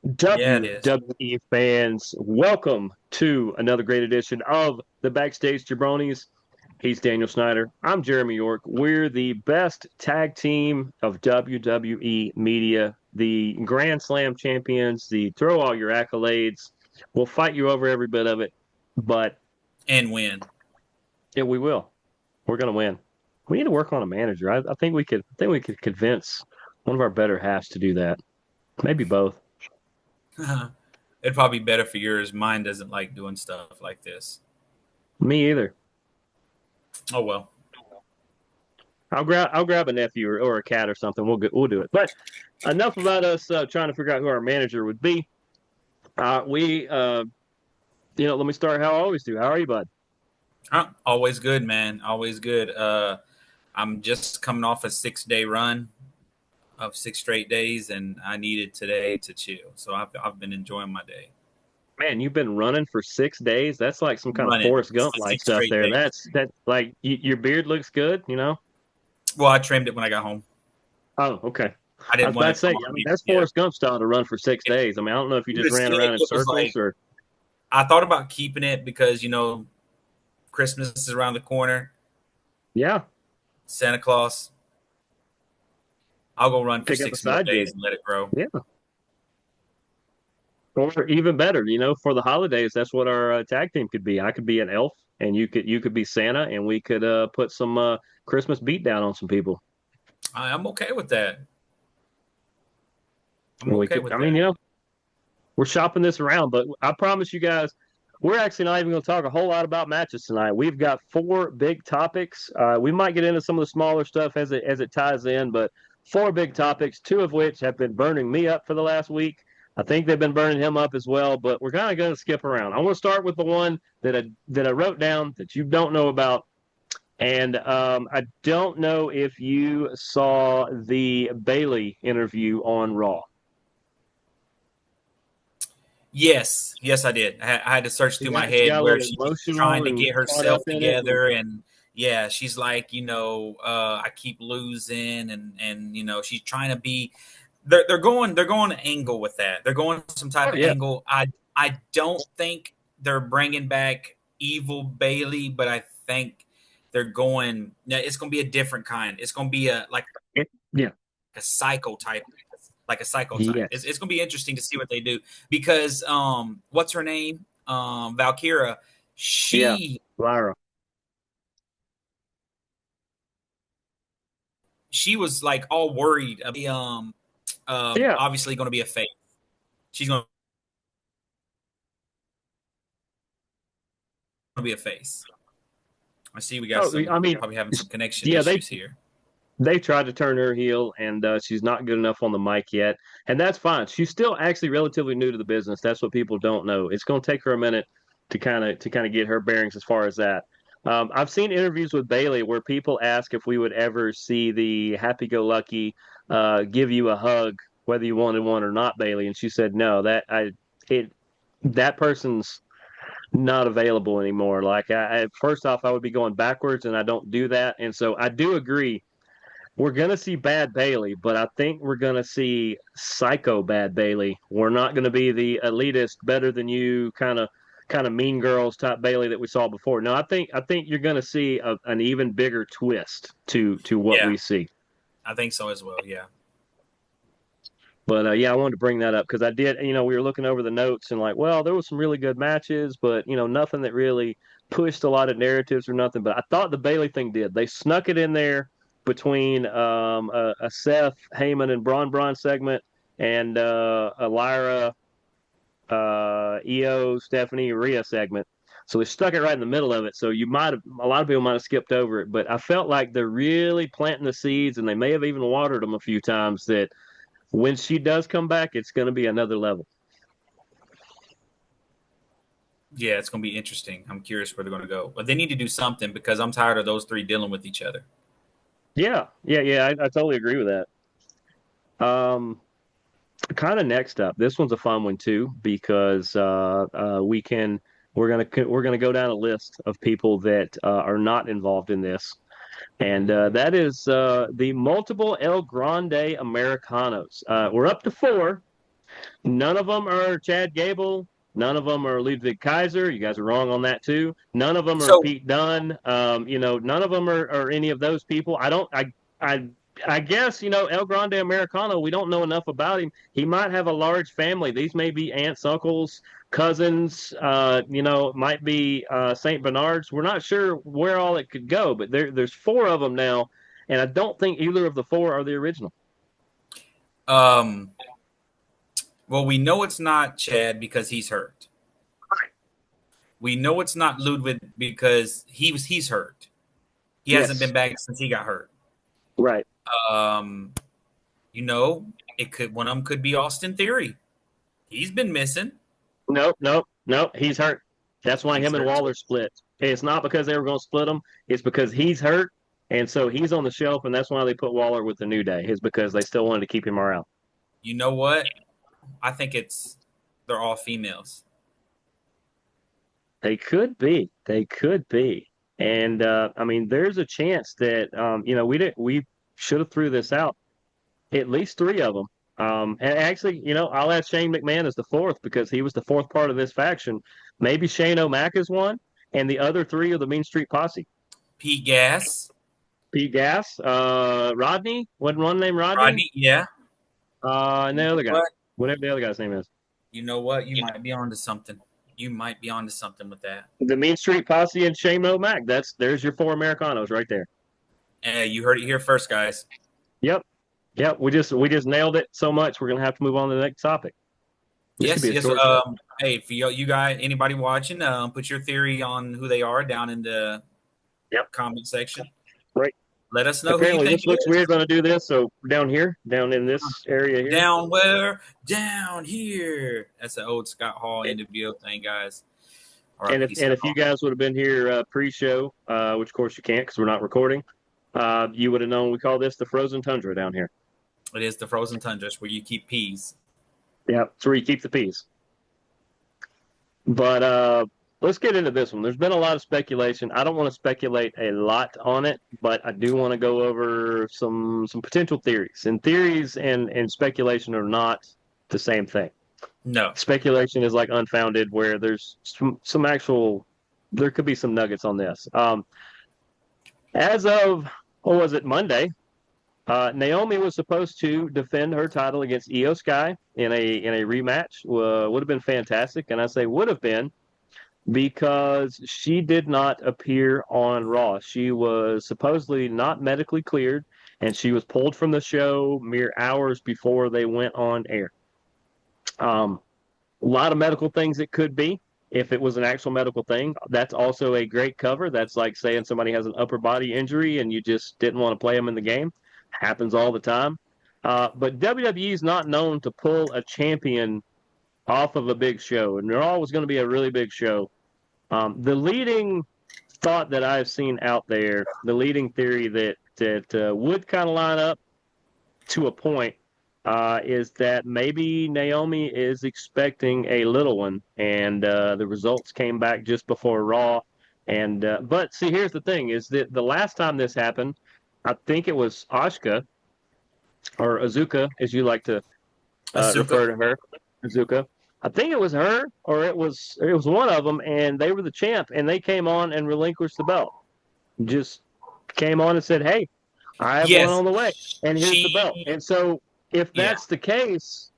Yeah, it is. WWE fans, welcome to another great edition of the Backstage Jabronis. He's Daniel Snyder. I'm Jeremy York. We're the best tag team of WWE media, the Grand Slam champions, the throw all your accolades. We'll fight you over every bit of it, but And win. yeah, we will. We're gonna win. We need to work on a manager. I think we could. I think we could convince one of our better halves to do that. Maybe both. It'd probably be better for yours. Mine doesn't like doing stuff like this. Me either. Oh well. I'll grab a nephew or a cat or something. We'll do it. But enough about us trying to figure out who our manager would be. We let me start how I always do. How are you, bud? Always good, man. Always good. I'm just coming off a 6 day run of 6 straight days, and I needed today to chill. So I've been enjoying my day. Man, you've been running for 6 days. That's like some kind of Running Forrest Gump like six stuff straight there. days. That's like your beard looks good. Well, I trimmed it when I got home. Oh, okay. I I didn't was want about it to to say, come I on mean, me. that's Yeah. Forrest Gump style to run for six If days. I mean, I don't know if you you just would have ran seen it, around in it was circles like or I thought about keeping it because Christmas is around the corner. yeah, Santa Claus. I'll go run for pick up a 6 more side gig. days and let it grow. Yeah. Or even better, for the holidays, that's what our tag team could be. I could be an elf, and you could be Santa, and we could put some Christmas beat down on some people. I'm okay with that. I'm And we okay could, with I mean, that. we're shopping this around, but I promise you guys, we're actually not even going to talk a whole lot about matches tonight. We've got four big topics. We might get into some of the smaller stuff as it ties in, but four big topics, two of which have been burning me up for the last week. I think they've been burning him up as well, but we're kind of going to skip around. I want to start with the one that I wrote down that you don't know about, and I don't know if you saw the Bailey interview on Raw. Yes, I did. I had to search through my She head got a where little she's trying emotional to and get caught up herself in it. And together, and yeah, she's like, I keep losing, and she's trying to be. They're going an angle with that. They're going some type oh of yeah, angle. I don't think they're bringing back evil Bailey, but I think they're going. No, it's going to be a different kind. It's going to be yeah, a psycho type, like a psycho type. It's, yes, it's going to be interesting to see what they do because what's her name? Valkyra. yeah, She Lyra. she was like all worried. Yeah. Obviously going to be a face. She's going to be a face. I see we got Oh, some I mean, probably having some connection yeah, they issues here. they tried to turn her heel, and she's not good enough on the mic yet, and that's fine. She's still actually relatively new to the business. That's what people don't know. It's going to take her a minute to kind of get her bearings as far as that. I've seen interviews with Bailey where people ask if we would ever see the happy-go-lucky give you a hug, whether you wanted one or not, Bailey, and she said no. It that person's not available anymore. Like first off, I would be going backwards, and I don't do that. And so I do agree. We're gonna see Bad Bailey, but I think we're gonna see Psycho Bad Bailey. We're not gonna be the elitist, better than you kind of Mean Girls type Bailey that we saw before. No, I think you're gonna see an even bigger twist to what Yeah, we see. I think so as well. Yeah. But yeah, I wanted to bring that up because I did. We were looking over the notes and like, well, there was some really good matches, but nothing that really pushed a lot of narratives or nothing. But I thought the Bailey thing did. They snuck it in there between a Seth Heyman and Braun segment and a Lyra, Io, Stephanie, Rhea segment. So they stuck it right in the middle of it. So a lot of people might have skipped over it, but I felt like they're really planting the seeds, and they may have even watered them a few times that when she does come back, it's going to be another level. Yeah, it's going to be interesting. I'm curious where they're going to go. But they need to do something because I'm tired of those three dealing with each other. Yeah, yeah, yeah. I totally agree with that. Kind of next up, this one's a fun one too because we're gonna go down a list of people that are not involved in this, and that is the multiple El Grande Americanos. We're up to four. None of them are Chad Gable. None of them are Ludwig Kaiser. You guys are wrong on that too. None of them are So Pete Dunne. None of them are any of those people. I, I guess, El Grande Americano, we don't know enough about him. He might have a large family. These may be aunts, uncles, cousins, might be St. Bernards. We're not sure where all it could go, but there's four of them now, and I don't think either of the four are the original. um, well, we know it's not Chad because he's hurt. We know it's not Ludwig because he's hurt. He hasn't Yes, been back since he got hurt. right. Um, it could one of them could be Austin Theory. He's been missing. Nope, nope, nope. He's hurt. That's why He's him and hurt too. Waller split. It's not because they were going to split him. It's because he's hurt, and so he's on the shelf, and that's why they put Waller with the New Day. Is because they still wanted to keep him around. You know what? I think they're all females. They could be. They could be. And I mean, there's a chance that we should have threw this out. At least three of them. And actually, I'll ask Shane McMahon as the fourth because he was the fourth part of this faction. Maybe Shane O'Mac is one, and the other three are the Mean Street Posse. Pete Gas, Pete Gas, Rodney, wasn't one named Rodney? Rodney. Yeah. And You the know other guy, what? whatever the other guy's name is. You know what? You might be onto something. You might be onto something with that. The Mean Street Posse and Shane O'Mac. There's your four Americanos right there. You heard it here first, guys. Yep. Yep. We just nailed it so much. We're gonna have to move on to the next topic. This could Yes, be a yes. short show. Hey, for you guys, anybody watching, put your theory on who they are down in the Yep. comment section. Right. Let us know who you Apparently, think this it looks is. weird going to do this. So down here, down in this area here. Down where? Down here. That's an old Scott Hall NWO thing, guys. And R.I.P. if you guys would have been here pre-show, which of course you can't because we're not recording, you would have known we call this the frozen tundra down here. It is the frozen tundra where you keep peas. Yeah, it's where you keep the peas. But let's get into this one. There's been a lot of speculation. I don't want to speculate a lot on it, but I do want to go over some potential theories. And theories and speculation are not the same thing. No. Speculation is like unfounded, where there's some actual, there could be some nuggets on this. As of, what was it, Monday, Naomi was supposed to defend her title against Io Sky in a rematch. Would have been fantastic, and I say would have been because she did not appear on Raw. She was supposedly not medically cleared, and she was pulled from the show mere hours before they went on air. A lot of medical things it could be. If it was an actual medical thing, that's also a great cover. That's like saying somebody has an upper body injury and you just didn't want to play them in the game. Happens all the time. But WWE is not known to pull a champion off of a big show, and Raw was going to be a really big show. The leading thought that I've seen out there, the leading theory that would kind of line up to a point, is that maybe Naomi is expecting a little one, and the results came back just before Raw. And but see, here's the thing: is that the last time this happened, I think it was Asuka or Azuka, as you like to Asuka. refer to her, Azuka. I think it was her, or it was one of them, and they were the champ, and they came on and relinquished the belt. Just came on and said, "Hey, I have one Yes. on the way, and here's the belt." And so, if Yeah. that's the case,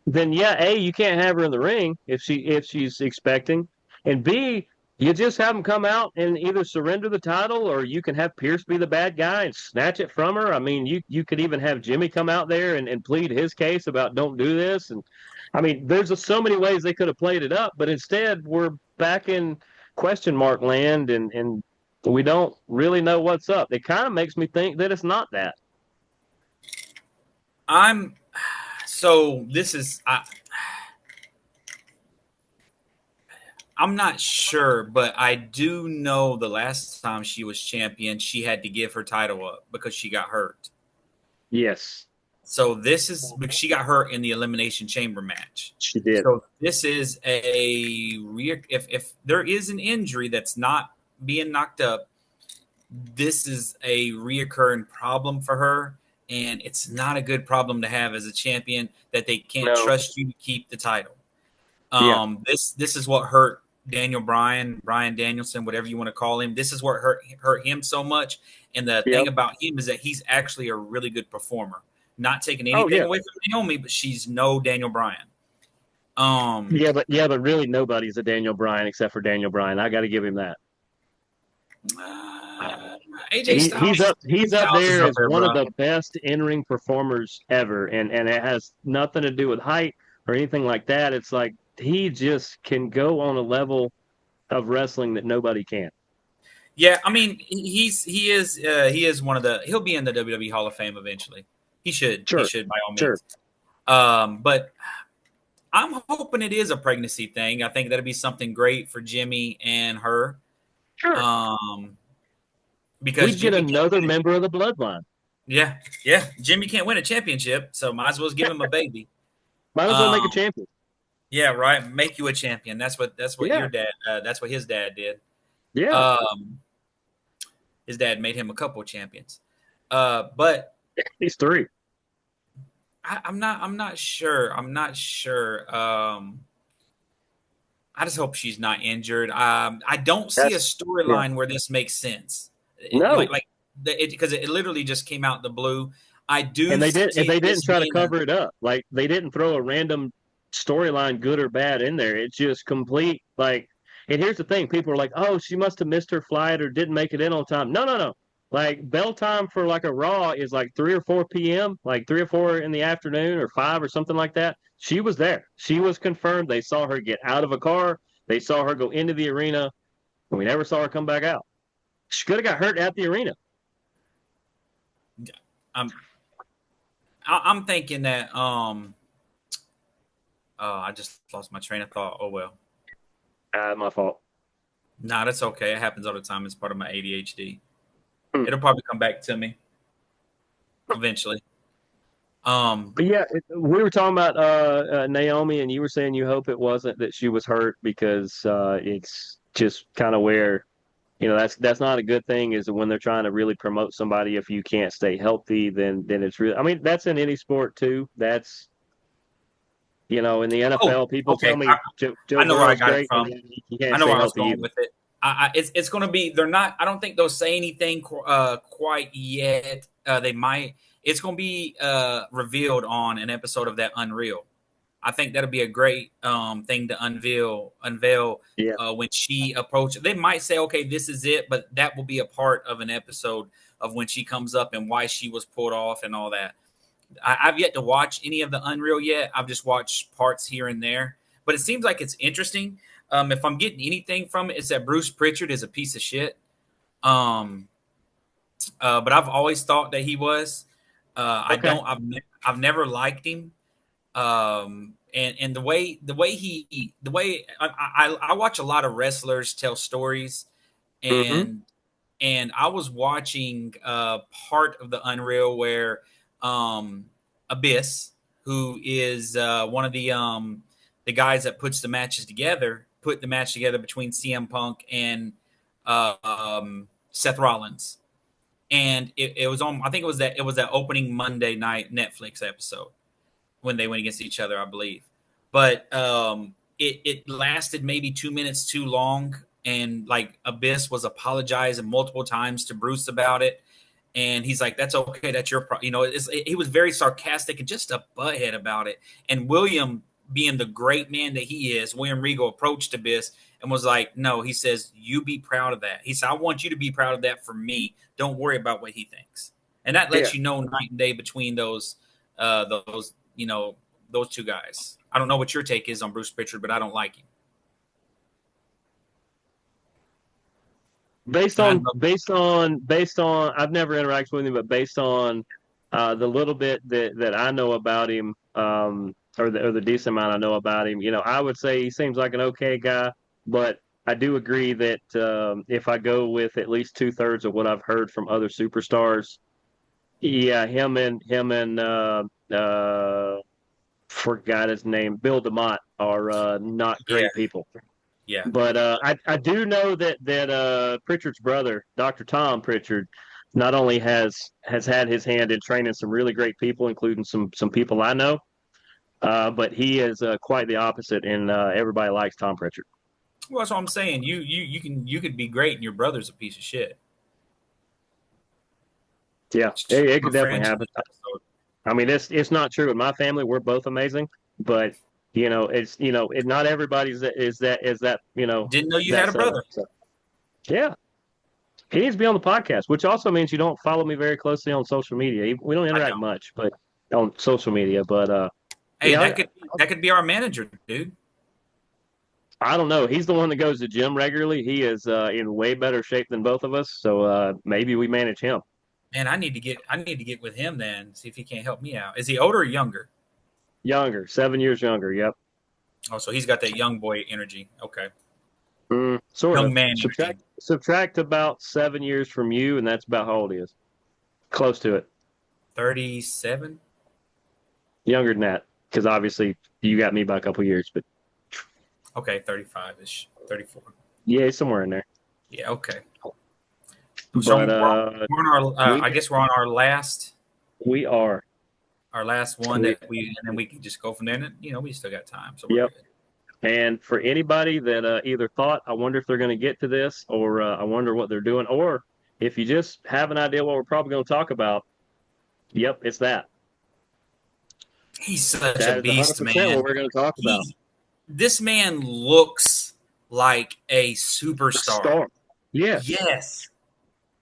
then yeah, A, you can't have her in the ring if she's expecting, and B, you just have them come out and either surrender the title, or you can have Pierce be the bad guy and snatch it from her. I mean, you could even have Jimmy come out there and plead his case about don't do this. And I mean, there's so many ways they could have played it up, but instead we're back in question mark land, and we don't really know what's up. It kind of makes me think that it's not that. I'm so this is I'm not sure, but I do know the last time she was champion, she had to give her title up because she got hurt. Yes, So this is because she got hurt in the Elimination Chamber match. she did. So this is if there is an injury that's not being knocked up, this is a reoccurring problem for her. and it's not a good problem to have as a champion that they can't No. trust you to keep the title. Yeah. This is what hurt Daniel Bryan Danielson, whatever you want to call him. This is what hurt him so much. And the thing Yep. about him is that he's actually a really good performer. Not taking Oh anything yeah. away from Naomi, but she's no Daniel Bryan. Yeah, but really nobody's a Daniel Bryan except for Daniel Bryan. I got to give him that. uh, AJ He, Styles, he's up Styles is there up as there, one of bro. the best in-ring performers ever, and it has nothing to do with height or anything like that. It's like he just can go on a level of wrestling that nobody can. Yeah, I mean he is one of the he'll be in the WWE Hall of Fame eventually. He Sure, should by all sure, means. But I'm hoping it is a pregnancy thing. I think that'd be something great for Jimmy and her. sure. Um, because We'd get Jimmy can't another win member of the bloodline. yeah, yeah. Jimmy can't win a championship, so might as well give him a baby. Might as well Um, make a champion. yeah, right. Make you a champion. That's what Yeah, your dad. That's what his dad did. yeah. Um, his dad made him a couple of champions. But He's three. I'm not sure. I'm not sure. I just hope she's not injured. I don't see a That's yeah. storyline where this makes sense. No, Like because it literally just came out the blue. I do and see they didn't this try to being a cover it up. Like they didn't throw a random storyline, good or bad, in there. It's just complete. Like, and here's the thing: people are like, "Oh, she must have missed her flight or didn't make it in on time." No, no, no. Like bell time for like a Raw is like 3 or 4 p.m., like 3 or 4 in the afternoon or 5 or something like that. She was there. She was confirmed. They saw her get out of a car. They saw her go into the arena, and we never saw her come back out. She could have got hurt at the arena. I'm I'm thinking that I just lost my train of thought. Oh well. My fault. Nah, that's okay. It happens all the time. It's part of my ADHD. Hmm. It'll probably come back to me eventually. Um, But yeah, we were talking about Naomi, and you were saying you hope it wasn't that she was hurt because it's just kind of where that's not a good thing. Is when they're trying to really promote somebody, if you can't stay healthy, then it's really. I mean, that's in any sport too. That's in the oh, NFL, people tell okay. me I Joe know where I Burrow's got it great, and from. he I can't know stay where I was healthy going either. with it. It's going to be. They're not. I don't think they'll say anything quite yet. They might. It's going to be revealed on an episode of that Unreal. I think that'll be a great thing to unveil Yeah, when she approaches. They might say, "Okay, this is it," but that will be a part of an episode of when she comes up and why she was pulled off and all that. I've yet to watch any of the Unreal yet. I've just watched parts here and there, but it seems like it's interesting. If I'm getting anything from it, it's that Bruce Pritchard is a piece of shit. Um, but I've always thought that he was. I okay. don't. I've never liked him. And the way I watch a lot of wrestlers tell stories, Mm-hmm. and I was watching part of the Unreal where Abyss, who is one of the guys that puts the matches together, put the match together between CM Punk and Seth Rollins, and it was on. I think it was that opening Monday night Netflix episode when they went against each other, I believe. But it lasted maybe 2 minutes too long, and like Abyss was apologizing multiple times to Bruce about it, and he's like, "That's okay, that's your he was very sarcastic and just a butthead about it. And William, being the great man that he is, William Regal approached Abyss and was like, "No," he says, "You be proud of that." He said, "I want you to be proud of that for me. Don't worry about what he thinks." And that Yeah. lets you know night and day between those two guys. I don't know what your take is on Bruce Pritchard, but I don't like him. Based And I on love I've never interacted with him, but based on the little bit that I know about him, or the decent amount I know about him, I would say he seems like an okay guy. But I do agree that if I go with at least 2/3 of what I've heard from other superstars, yeah, him and forgot his name, Bill DeMott, are not yeah, great people. yeah. But I do know that Pritchard's brother, Dr. Tom Pritchard, not only has had his hand in training some really great people, including some people I know, but he is quite the opposite, and everybody likes Tom Pritchard. Well, that's what I'm saying. You could be great, and your brother's a piece of shit. Yeah, it My could definitely friend, happen. I mean, it's not true in my family. We're both amazing, but not everybody's is that didn't know you that had a set up. brother. So yeah, he needs to be on the podcast, which also means you don't follow me very closely on social media. We don't I interact don't. much, but on social media. But Hey, yeah, that could be our manager, dude. I don't know. He's the one that goes to gym regularly. He is in way better shape than both of us, so maybe we manage him. Man, I need to get with him then. See if he can't help me out. Is he older or younger? Younger, 7 years younger. Yep. Oh, so he's got that young boy energy. Okay, Sort young of. man energy. Subtract about 7 years from you, and that's about how old he is. Close to it. 37. Younger than that, because obviously you got me by a couple years, but Okay, 35 ish, 34. yeah, somewhere in there. Yeah. Okay. So But we're on our. we I guess we're on we are. our last one We that we, and then we can just go from there. And we still got time, so we're yep. good. And for anybody that either thought, I wonder if they're going to get to this, or I wonder what they're doing, or if you just have an idea what we're probably going to talk about, yep, it's that. He's such a That is beast, 100% what man. we're going to talk about. This man looks like a superstar. Star. Yes. Yes.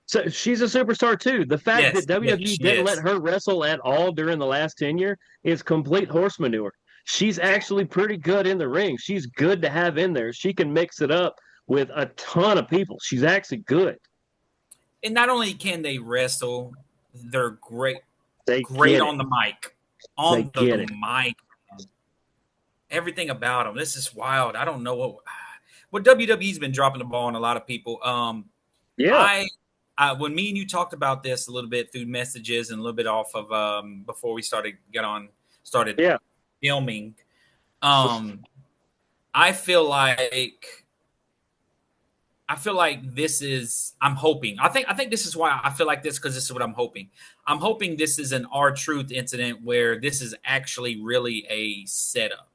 So she's a superstar too. The fact that Yes. Yes, WWE she didn't let is. her wrestle at all during the last tenure is complete horse manure. She's actually pretty good in the ring. She's good to have in there. She can mix it up with a ton of people. She's actually good. And not only can they wrestle, they're great, They great get it. on the mic. They On the get it. mic. Everything about them. This is wild. I don't know what WWE's been dropping the ball on a lot of people. Yeah. When me and you talked about this a little bit through messages and a little bit off of before we started Yeah. filming, um, I feel like this is. I'm hoping. I think this is why I feel like this, because this is what I'm hoping. I'm hoping this is an R-Truth incident where this is actually really a setup.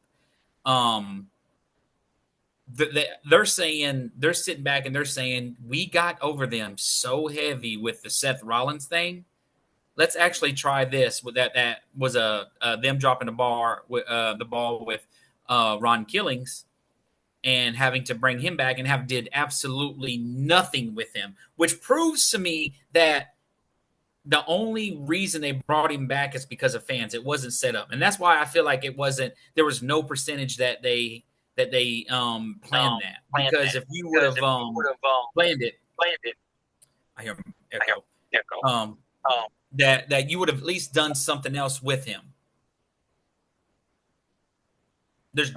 Um, they're saying, they're sitting back and they're saying, we got over them so heavy with the Seth Rollins thing. Let's actually try this. With that was them dropping the ball with Ron Killings and having to bring him back and did absolutely nothing with him, which proves to me that the only reason they brought him back is because of fans. It wasn't set up, and that's why I feel like it wasn't. There was no percentage that they planned that, because if you would have planned it, I hear echo. That you would have at least done something else with him.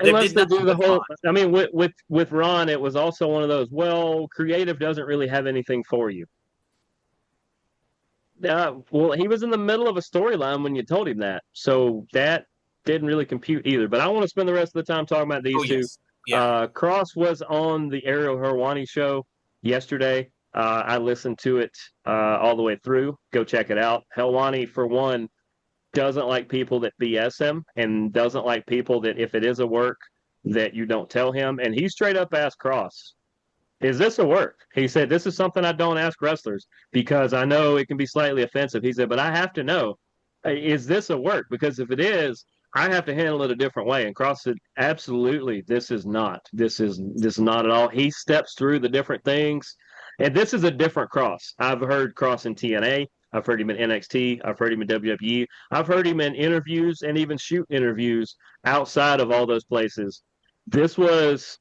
Unless they do the whole. I mean, with Ron, it was also one of those. Well, creative doesn't really have anything for you. Well, he was in the middle of a storyline when you told him that, so that didn't really compute either. But I want to spend the rest of the time talking about these two. Yes. Yeah. Kross was on the Ariel Helwani show yesterday. I listened to it all the way through. Go check it out. Helwani, for one, doesn't like people that BS him, and doesn't like people that, if it is a work, that you don't tell him. And he straight up asked Kross, is this a work? He said, this is something I don't ask wrestlers because I know it can be slightly offensive. He said, but I have to know, is this a work? Because if it is, I have to handle it a different way. And Kross said, absolutely, this is not. This is not at all. He steps through the different things. And this is a different Kross. I've heard Kross in TNA. I've heard him in NXT. I've heard him in WWE. I've heard him in interviews and even shoot interviews outside of all those places. This was,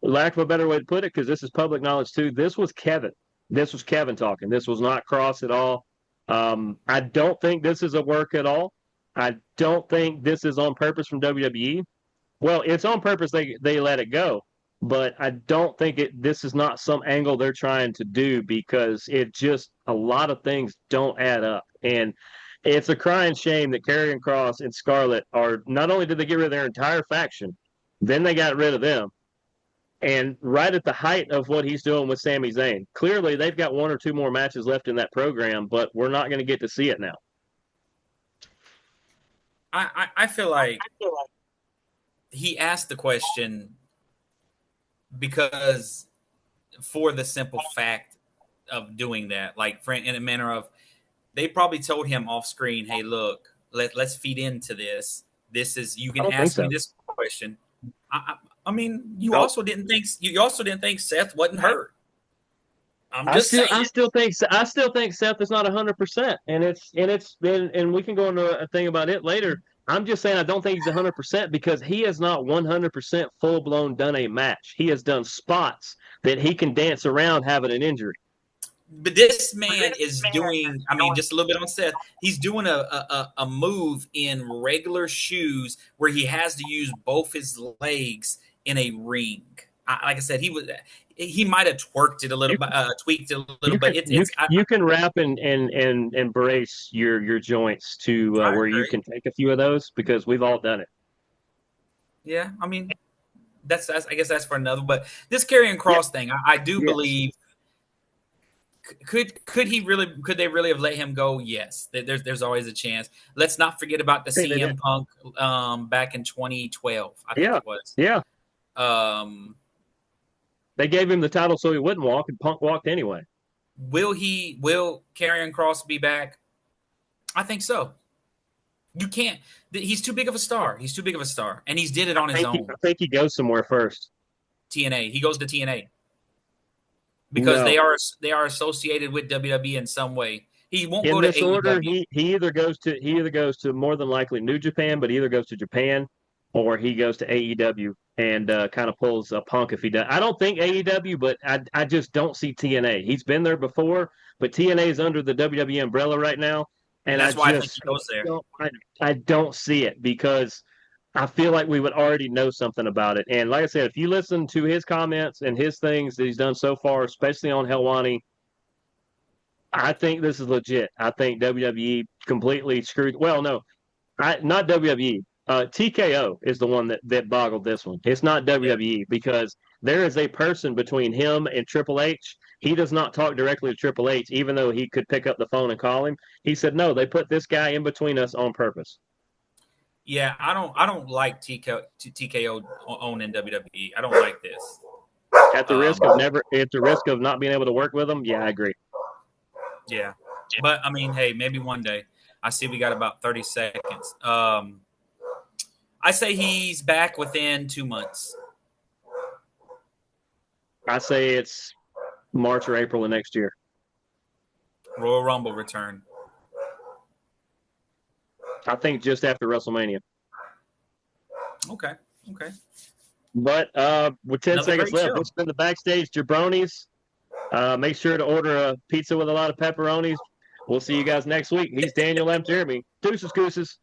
lack of a better way to put it, because this is public knowledge too, this was Kevin. This was Kevin talking. This was not Kross at all. I don't think this is a work at all. I don't think this is on purpose from WWE. Well, it's on purpose they let it go, but I don't think this is not some angle they're trying to do, because it just, a lot of things don't add up. And it's a crying shame that Karrion Kross and Scarlett are, not only did they get rid of their entire faction, then they got rid of them. and right at the height of what he's doing with Sami Zayn. Clearly, they've got 1 or 2 more matches left in that program, but we're not going to get to see it now. I feel like he asked the question because for the simple fact of doing that, like in a manner of they probably told him off screen, "Hey, look, let's feed into this. This is you I can don't think ask me so. this question." I mean, you No. also didn't think Seth wasn't hurt. I'm I just still, I saying. still think, I still think Seth is not 100%, and we can go into a thing about it later. I'm just saying I don't think he's 100% because he has not 100% full blown done a match. He has done spots that he can dance around having an injury. But this man is doing, I mean, just a little bit on Seth. He's doing a move in regular shoes where he has to use both his legs in a ring. Like I said, he might have twerked it a little You bit, tweaked it a little you bit. can you you can wrap and brace your joints to I where you agree. can take a few of those because we've all done it. Yeah, I mean, that's I guess that's for another. But this carrying Yeah. cross thing, I do Yes. believe could they really have let him go? Yes, there's always a chance. Let's not forget about the Hey, they did. CM Punk back in 2012, I think Yeah. it was. Yeah. Um, They gave him the title so he wouldn't walk, and Punk walked anyway. will Karrion Kross be back? I think so. You can't. He's too big of a star. He's too big of a star, and he's did it on his I own. think he goes somewhere first. TNA. He goes to TNA because No. they are associated with WWE in some way. He won't In go to this order, AEW. he either goes to more than likely New Japan, but he either goes to Japan or he goes to AEW and kind of pulls a Punk if he does. I don't think AEW, but I just don't see TNA. He's been there before, but TNA is under the WWE umbrella right now, and That's why I think he goes there. I don't see it because I feel like we would already know something about it. And like I said, if you listen to his comments and his things that he's done so far, especially on Helwani, I think this is legit. I think WWE completely screwed. Well, no, not WWE. TKO is the one that boggled this one. It's not Yeah. WWE because there is a person between him and Triple H. He does not talk directly to Triple H, even though he could pick up the phone and call him. He said, no, they put this guy in between us on purpose. Yeah, I don't like TKO owning WWE. I don't like this. Um, At the risk of not being able to work with him, yeah, I agree. yeah, but I mean, hey, maybe one day. I see we got about 30 seconds. I say he's back within 2 months. I say it's March or April of next year. Royal Rumble return. I think just after WrestleMania. Okay. Okay. But with 10 Another seconds great left, show. let's spin the Backstage Jabronis. Make sure to order a pizza with a lot of pepperonis. We'll see you guys next week. He's Daniel M. Jeremy. Deuces, gooses.